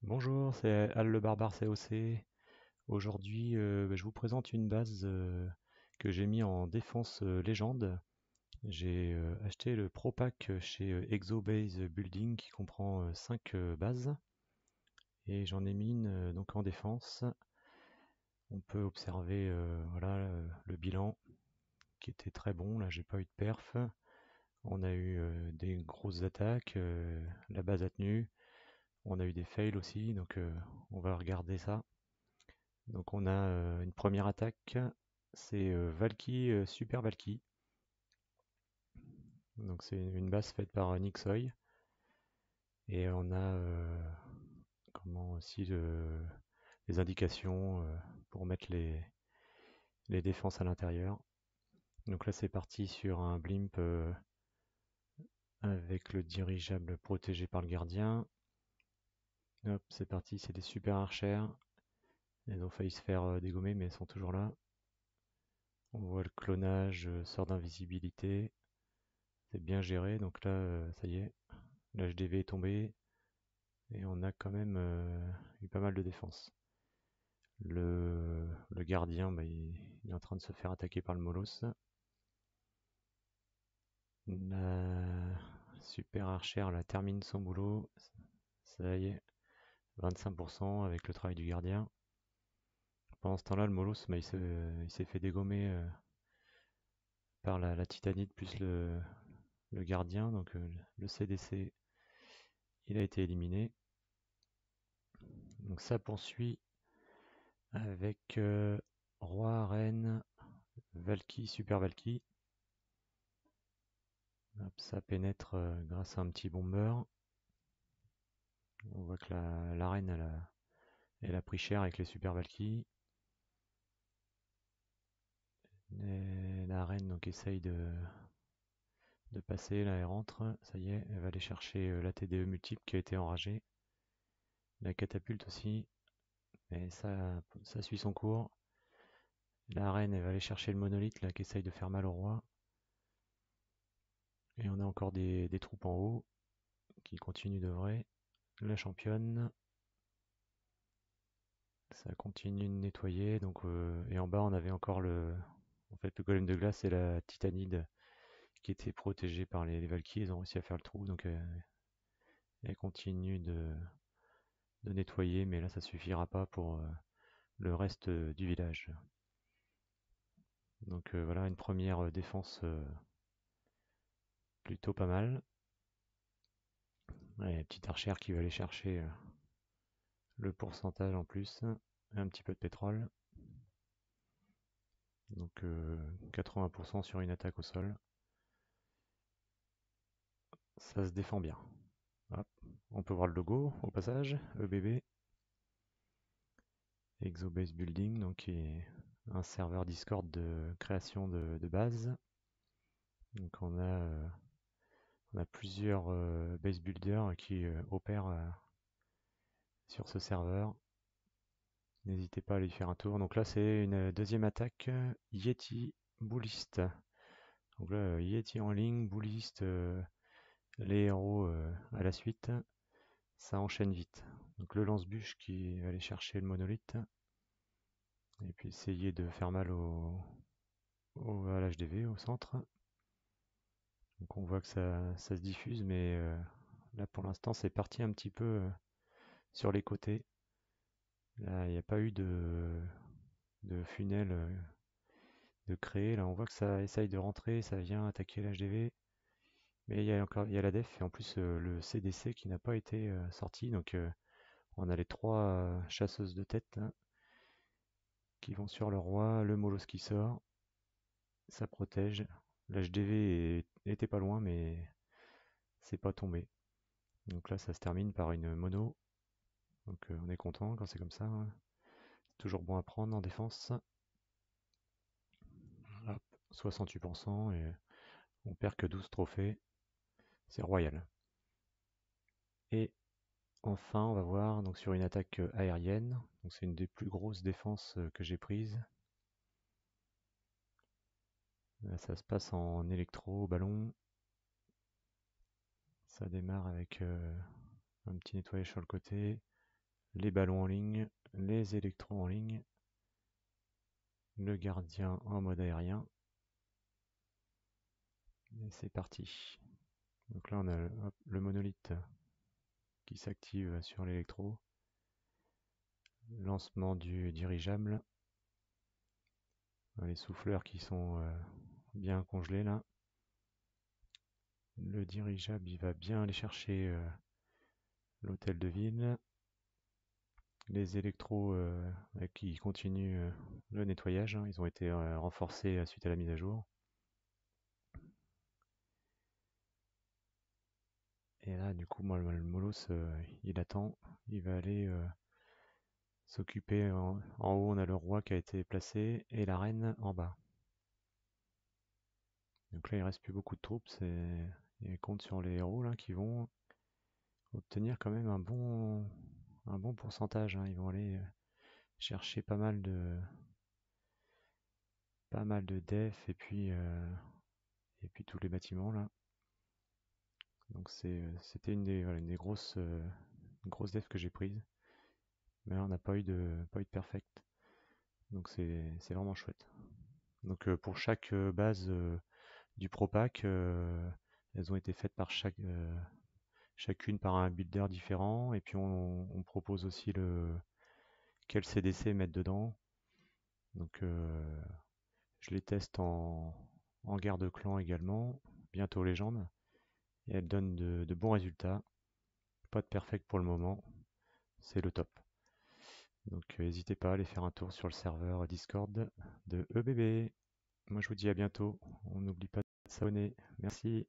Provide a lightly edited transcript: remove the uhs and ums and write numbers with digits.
Bonjour, c'est Al le Barbare COC. Aujourd'hui, je vous présente une base que j'ai mis en défense légende. J'ai acheté le Pro Pack chez Exobase Building qui comprend 5 bases et j'en ai mis une donc en défense. On peut observer voilà, le bilan qui était très bon. Là, j'ai pas eu de perf. On a eu des grosses attaques, la base a tenu. On a eu des fails aussi, donc on va regarder ça. Donc on a une première attaque, c'est Valky, Super Valky. Donc c'est une base faite par Nixoy. Et on a comment aussi les indications pour mettre les défenses à l'intérieur. Donc là c'est parti sur un blimp avec le dirigeable protégé par le gardien. Hop, c'est parti, c'est des super archères. Elles ont failli se faire dégommer mais elles sont toujours là. On voit le clonage, sort d'invisibilité. C'est bien géré, donc là, ça y est, l'HDV est tombé et on a quand même eu pas mal de défense. Le gardien, bah, il est en train de se faire attaquer par le Molos. La super archère là, termine son boulot. Ça y est, 25% avec le travail du gardien. Pendant ce temps-là, le Molos, bah, il s'est fait dégommer par la titanite plus le gardien. Donc le CDC, il a été éliminé. Donc ça poursuit avec Roi, Reine, Valky, Super Valky. Hop, ça pénètre grâce à un petit bomber. On voit que la reine, elle a pris cher avec les Super Valky. La reine donc essaye de passer, là elle rentre, ça y est, elle va aller chercher la TDE multiple qui a été enragée. La catapulte aussi, mais ça suit son cours. La reine, elle va aller chercher le monolithe là qui essaye de faire mal au roi. Et on a encore des troupes en haut qui continuent de vrai. La championne, ça continue de nettoyer. Donc, et en bas, on avait encore en fait, le golem de glace et la titanide qui étaient protégés par les Valkyries. Ils ont réussi à faire le trou. Donc, elle continue de nettoyer. Mais là, ça suffira pas pour le reste du village. Donc, voilà, une première défense plutôt pas mal. Ouais, petite archère qui va aller chercher le pourcentage en plus. Et un petit peu de pétrole. Donc 80% sur une attaque au sol. Ça se défend bien. Hop. On peut voir le logo au passage, EBB, Exobase Building, donc qui est un serveur Discord de création de base. Donc on a plusieurs base builders qui opèrent sur ce serveur. N'hésitez pas à aller faire un tour. Donc là c'est une deuxième attaque Yeti Bullist. Donc là Yeti en ligne, Bullist, les héros à la suite. Ça enchaîne vite. Donc le lance-bûche qui va aller chercher le monolithe. Et puis essayer de faire mal à l'HDV, au centre. Donc on voit que ça se diffuse, mais là pour l'instant c'est parti un petit peu sur les côtés. Là il n'y a pas eu de funnel de créer. Là on voit que ça essaye de rentrer, ça vient attaquer l'HDV. Mais il y a la def et en plus le CDC qui n'a pas été sorti. Donc on a les trois chasseuses de tête là, qui vont sur le roi, le Molos qui sort. Ça protège. L'HDV était pas loin, mais c'est pas tombé. Donc là, ça se termine par une mono. Donc on est content quand c'est comme ça, hein. Toujours bon à prendre en défense. Hop, 68% et on perd que 12 trophées. C'est royal. Et enfin, on va voir donc sur une attaque aérienne. Donc c'est une des plus grosses défenses que j'ai prises. Là, ça se passe en électro-ballon. Ça démarre avec un petit nettoyage sur le côté. les ballons en ligne, les électros en ligne, le gardien en mode aérien. Et c'est parti. Donc là on a le monolithe qui s'active sur l'électro. Lancement du dirigeable. Les souffleurs qui sont bien congelés là. Le dirigeable il va bien aller chercher l'hôtel de ville. Les électros qui continuent le nettoyage, hein, ils ont été renforcés suite à la mise à jour. Et là, du coup, moi, le molosse, il attend. Il va aller s'occuper. En haut, on a le roi qui a été placé et la reine en bas. Donc là, il reste plus beaucoup de troupes. Il compte sur les héros là qui vont obtenir quand même un bon pourcentage, hein. Ils vont aller chercher pas mal de def et puis tous les bâtiments là. Donc c'était voilà, une des grosses def que j'ai prises. Mais là, on n'a pas eu de perfect. Donc c'est vraiment chouette. Donc pour chaque base du Pro Pack, elles ont été faites par chacune par un builder différent. Et puis on propose aussi quel CDC mettre dedans. Donc je les teste en guerre de clan également, bientôt légende. Et elles donnent de bons résultats. Pas de perfect pour le moment, c'est le top. Donc n'hésitez pas à aller faire un tour sur le serveur Discord de EBB. Moi je vous dis à bientôt. On n'oublie pas de s'abonner. Merci.